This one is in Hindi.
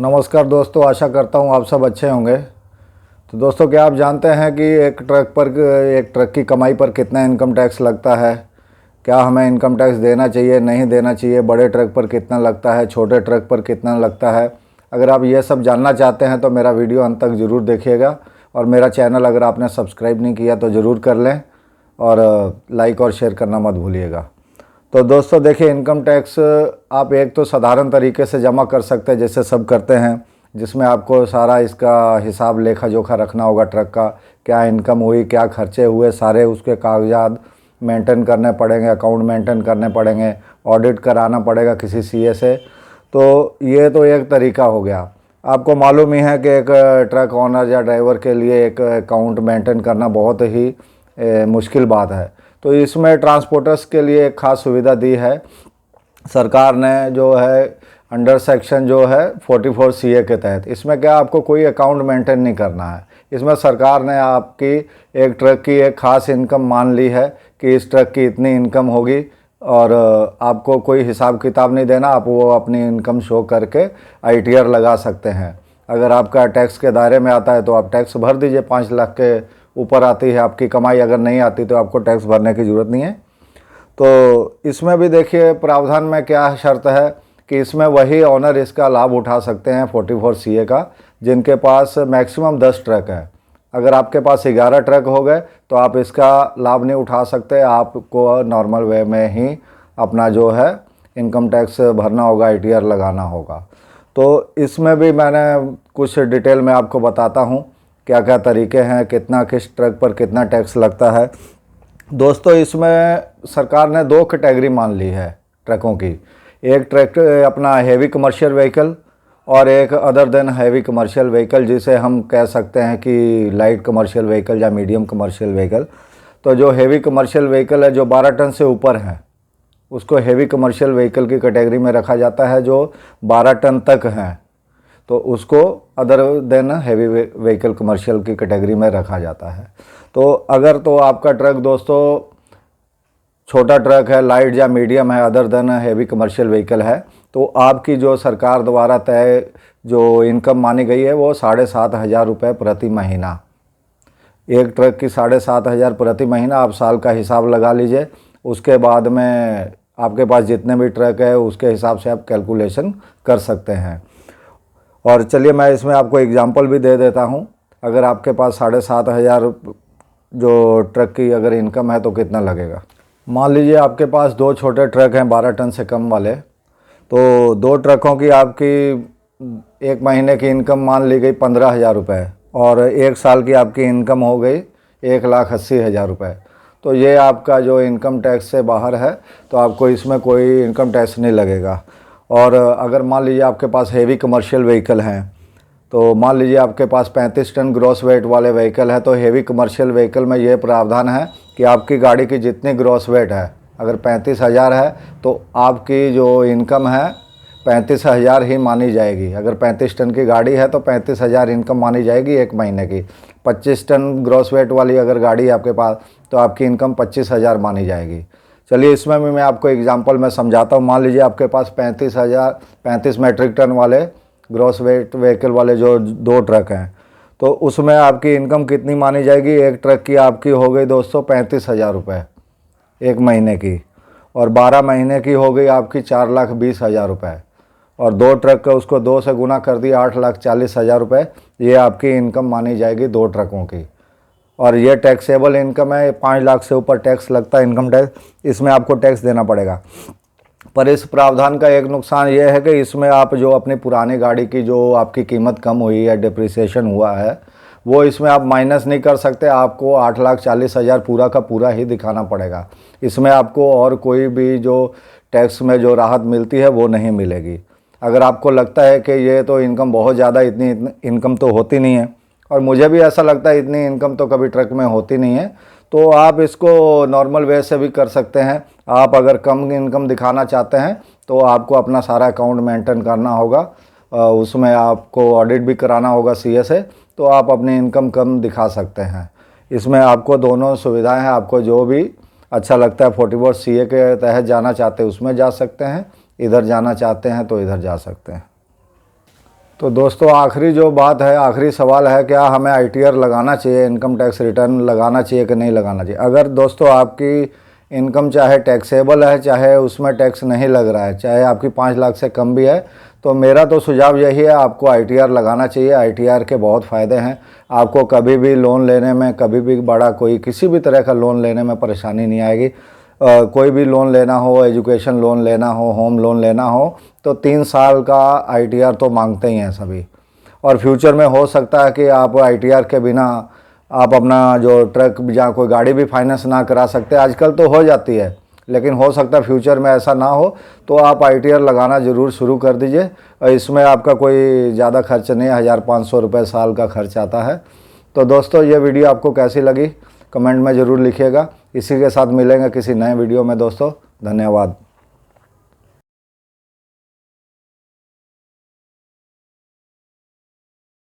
नमस्कार दोस्तों, आशा करता हूँ आप सब अच्छे होंगे। तो दोस्तों, क्या आप जानते हैं कि एक ट्रक की कमाई पर कितना इनकम टैक्स लगता है? क्या हमें इनकम टैक्स देना चाहिए, नहीं देना चाहिए? बड़े ट्रक पर कितना लगता है, छोटे ट्रक पर कितना लगता है? अगर आप ये सब जानना चाहते हैं तो मेरा वीडियो अंत तक ज़रूर देखिएगा। और मेरा चैनल अगर आपने सब्सक्राइब नहीं किया तो ज़रूर कर लें और लाइक और शेयर करना मत भूलिएगा। तो दोस्तों देखिए, इनकम टैक्स आप एक तो साधारण तरीके से जमा कर सकते हैं जैसे सब करते हैं, जिसमें आपको सारा इसका हिसाब लेखा जोखा रखना होगा। ट्रक का क्या इनकम हुई, क्या खर्चे हुए, सारे उसके कागजात मेंटेन करने पड़ेंगे, अकाउंट मेंटेन करने पड़ेंगे, ऑडिट कराना पड़ेगा किसी सीए से। तो ये तो एक तरीका हो गया। आपको मालूम ही है कि एक ट्रक ऑनर या ड्राइवर के लिए एक अकाउंट मेंटेन करना बहुत ही मुश्किल बात है। तो इसमें ट्रांसपोर्टर्स के लिए एक ख़ास सुविधा दी है सरकार ने, जो है अंडर सेक्शन जो है 44 सीए के तहत। इसमें क्या आपको कोई अकाउंट मेंटेन नहीं करना है। इसमें सरकार ने आपकी एक ट्रक की एक ख़ास इनकम मान ली है कि इस ट्रक की इतनी इनकम होगी और आपको कोई हिसाब किताब नहीं देना। आप वो अपनी इनकम शो करके आईटीआर लगा सकते हैं। अगर आपका टैक्स के दायरे में आता है तो आप टैक्स भर दीजिए। 5 लाख के ऊपर आती है आपकी कमाई, अगर नहीं आती तो आपको टैक्स भरने की ज़रूरत नहीं है। तो इसमें भी देखिए प्रावधान में क्या शर्त है कि इसमें वही ऑनर इसका लाभ उठा सकते हैं 44 सीए का जिनके पास मैक्सिमम 10 ट्रक है। अगर आपके पास 11 ट्रक हो गए तो आप इसका लाभ नहीं उठा सकते। आपको नॉर्मल वे में ही अपना जो है इनकम टैक्स भरना होगा, आईटीआर लगाना होगा। तो इसमें भी मैंने कुछ डिटेल में आपको बताता हूँ क्या क्या तरीके हैं, कितना किस ट्रक पर कितना टैक्स लगता है। दोस्तों, इसमें सरकार ने 2 कैटेगरी मान ली है ट्रकों की। एक ट्रक अपना हेवी कमर्शियल व्हीकल और एक other than heavy commercial vehicle, जिसे हम कह सकते हैं कि लाइट कमर्शियल व्हीकल या मीडियम कमर्शियल व्हीकल। तो जो हेवी कमर्शियल व्हीकल है जो 12 टन से ऊपर है उसको हेवी कमर्शियल व्हीकल की कैटेगरी में रखा जाता है। जो 12 टन तक हैं तो उसको other than heavy vehicle commercial की कैटेगरी में रखा जाता है। तो अगर तो आपका ट्रक दोस्तों छोटा ट्रक है, लाइट या मीडियम है, other than heavy commercial vehicle है, तो आपकी जो सरकार द्वारा तय जो इनकम मानी गई है वो 7,500 रुपये प्रति महीना। एक ट्रक की 7,500 प्रति महीना। आप साल का हिसाब लगा लीजिए। उसके बाद में आपके पास जितने भी ट्रक है उसके हिसाब से आप कैलकुलेशन कर सकते हैं। और चलिए मैं इसमें आपको एग्जांपल भी दे देता हूं। अगर आपके पास 7,500 जो ट्रक की अगर इनकम है तो कितना लगेगा। मान लीजिए आपके पास 2 छोटे ट्रक हैं 12 टन से कम वाले। तो 2 ट्रकों की आपकी एक महीने की इनकम मान ली गई 15,000 रुपये और एक साल की आपकी इनकम हो गई 1,80,000 रुपये। तो ये आपका जो इनकम टैक्स से बाहर है, तो आपको इसमें कोई इनकम टैक्स नहीं लगेगा। और अगर मान लीजिए आपके पास हेवी कमर्शियल व्हीकल हैं, तो मान लीजिए आपके पास 35 टन ग्रॉस वेट वाले व्हीकल है, तो हेवी कमर्शियल व्हीकल में ये प्रावधान है कि आपकी गाड़ी की जितनी ग्रॉस वेट है, अगर 35,000 है तो आपकी जो इनकम है 35,000 ही मानी जाएगी। अगर 35 टन की गाड़ी है तो 35,000 इनकम मानी जाएगी एक महीने की। 25 टन ग्रॉस वेट वाली अगर गाड़ी है आपके पास तो आपकी इनकम 25,000 मानी जाएगी। चलिए इसमें भी मैं आपको एग्जांपल में समझाता हूँ। मान लीजिए आपके पास 35 मैट्रिक टन वाले ग्रॉस वेट व्हीकल वाले जो 2 ट्रक हैं, तो उसमें आपकी इनकम कितनी मानी जाएगी। एक ट्रक की आपकी हो गई दोस्तों 35,000 रुपये एक महीने की, और 12 महीने की हो गई आपकी 4,20,000 रुपये, और 2 ट्रक का उसको 2 से गुना कर दिया 8,40,000 रुपये। ये आपकी इनकम मानी जाएगी 2 ट्रकों की। और ये टैक्सेबल इनकम है। 5 लाख से ऊपर टैक्स लगता है इनकम टैक्स, इसमें आपको टैक्स देना पड़ेगा। पर इस प्रावधान का एक नुकसान ये है कि इसमें आप जो अपनी पुरानी गाड़ी की जो आपकी कीमत कम हुई है, डिप्रिसिएशन हुआ है, वो इसमें आप माइनस नहीं कर सकते। आपको 8,40,000 पूरा का पूरा ही दिखाना पड़ेगा। इसमें आपको और कोई भी जो टैक्स में जो राहत मिलती है वो नहीं मिलेगी। अगर आपको लगता है कि ये तो इनकम बहुत ज़्यादा, इतनी इनकम तो होती नहीं है, और मुझे भी ऐसा लगता है इतनी इनकम तो कभी ट्रक में होती नहीं है, तो आप इसको नॉर्मल वे से भी कर सकते हैं। आप अगर कम इनकम दिखाना चाहते हैं तो आपको अपना सारा अकाउंट मेंटेन करना होगा, उसमें आपको ऑडिट भी कराना होगा सीए से, तो आप अपनी इनकम कम दिखा सकते हैं। इसमें आपको दोनों सुविधाएं हैं। आपको जो भी अच्छा लगता है 44 सीए के तहत जाना चाहते हैं उसमें जा सकते हैं, इधर जाना चाहते हैं तो इधर जा सकते हैं। तो दोस्तों आखिरी जो बात है, आखिरी सवाल है, क्या हमें ITR लगाना चाहिए, इनकम टैक्स रिटर्न लगाना चाहिए कि नहीं लगाना चाहिए। अगर दोस्तों आपकी इनकम चाहे टैक्सेबल है, चाहे उसमें टैक्स नहीं लग रहा है, चाहे आपकी 5 लाख से कम भी है, तो मेरा तो सुझाव यही है, आपको ITR लगाना चाहिए। ITR के बहुत फ़ायदे हैं। आपको कभी भी लोन लेने में, कभी भी बड़ा कोई किसी भी तरह का लोन लेने में परेशानी नहीं आएगी। कोई भी लोन लेना हो, एजुकेशन लोन लेना हो, होम लोन लेना हो, तो 3 साल का ITR तो मांगते ही हैं सभी। और फ्यूचर में हो सकता है कि आप ITR के बिना आप अपना जो ट्रक या कोई गाड़ी भी फाइनेंस ना करा सकते। आजकल तो हो जाती है, लेकिन हो सकता है फ्यूचर में ऐसा ना हो, तो आप ITR लगाना ज़रूर शुरू कर दीजिए। और इसमें आपका कोई ज़्यादा खर्च नहीं है, 1500 रुपये साल का खर्च आता है। तो दोस्तों ये वीडियो आपको कैसी लगी कमेंट में ज़रूर लिखिएगा। इसी के साथ मिलेंगे किसी नए वीडियो में दोस्तों। धन्यवाद।